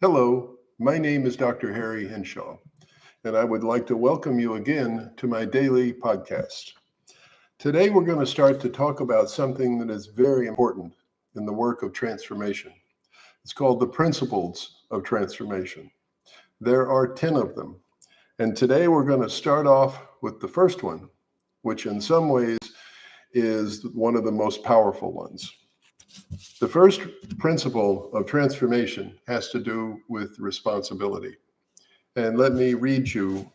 Hello, my name is Dr. Harry Henshaw, and I would like to welcome you again to my daily podcast. Today, we're going to start to talk about something that is very important in the work of transformation. It's called the principles of transformation. There are 10 of them, and today we're going to start off with the first one, which in some ways is one of the most powerful ones. The first principle of transformation has to do with responsibility. And let me read you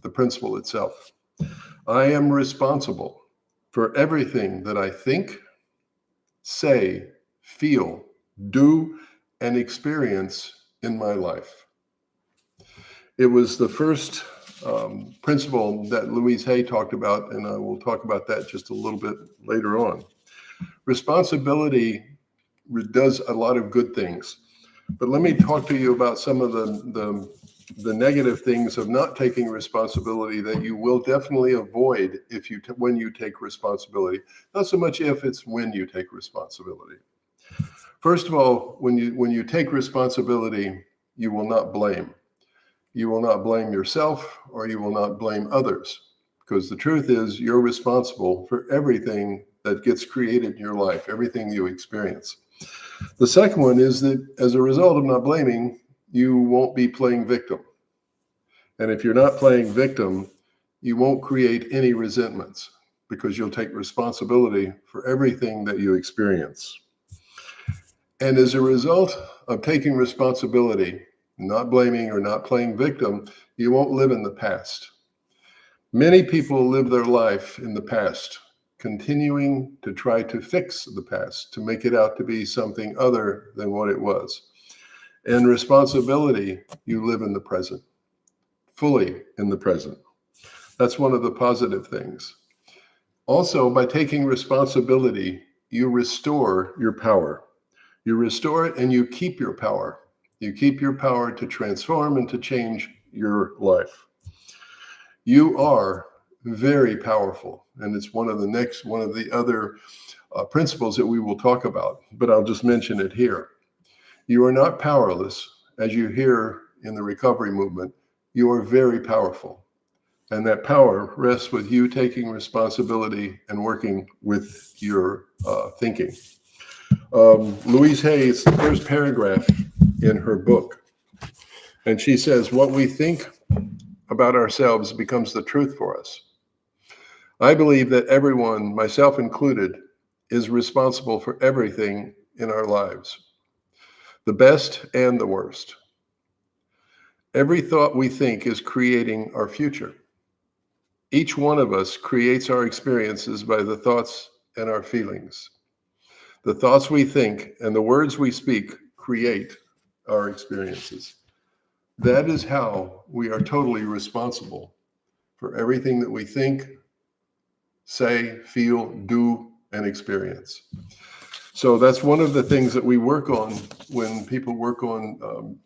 the principle itself. I am responsible for everything that I think, say, feel, do, and experience in my life. It was the first principle that Louise Hay talked about, and I will talk about that just a little bit later on. Responsibility does a lot of good things, but let me talk to you about some of the negative things of not taking responsibility that you will definitely avoid when you take responsibility. Not so much if, it's when you take responsibility. First of all, when you take responsibility, you will not blame. You will not blame yourself, or you will not blame others, because the truth is you're responsible for everything that gets created in your life, everything you experience. The second one is that as a result of not blaming, you won't be playing victim. And if you're not playing victim, you won't create any resentments because you'll take responsibility for everything that you experience. And as a result of taking responsibility, not blaming or not playing victim, you won't live in the past. Many people live their life in the past, continuing to try to fix the past, to make it out to be something other than what it was. And responsibility, you live in the present, fully in the present. That's one of the positive things. Also, by taking responsibility, you restore your power. You restore it and you keep your power. You keep your power to transform and to change your life. You are very powerful, and it's one of the other principles that we will talk about, but I'll just mention it here. You are not powerless, as you hear in the recovery movement. You are very powerful, and that power rests with you taking responsibility and working with your thinking. Louise Hay, it's the first paragraph in her book, and she says, what we think about ourselves becomes the truth for us. I believe that everyone, myself included, is responsible for everything in our lives, the best and the worst. Every thought we think is creating our future. Each one of us creates our experiences by the thoughts and our feelings. The thoughts we think and the words we speak create our experiences. That is how we are totally responsible for everything that we think, say, feel, do, and experience. So that's one of the things that we work on when people work on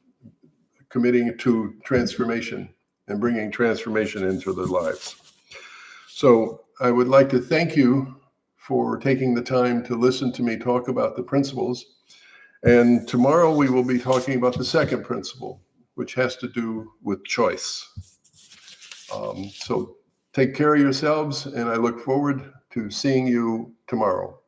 committing to transformation and bringing transformation into their lives. So I would like to thank you for taking the time to listen to me talk about the principles. And tomorrow we will be talking about the second principle, which has to do with choice. So take care of yourselves, and I look forward to seeing you tomorrow.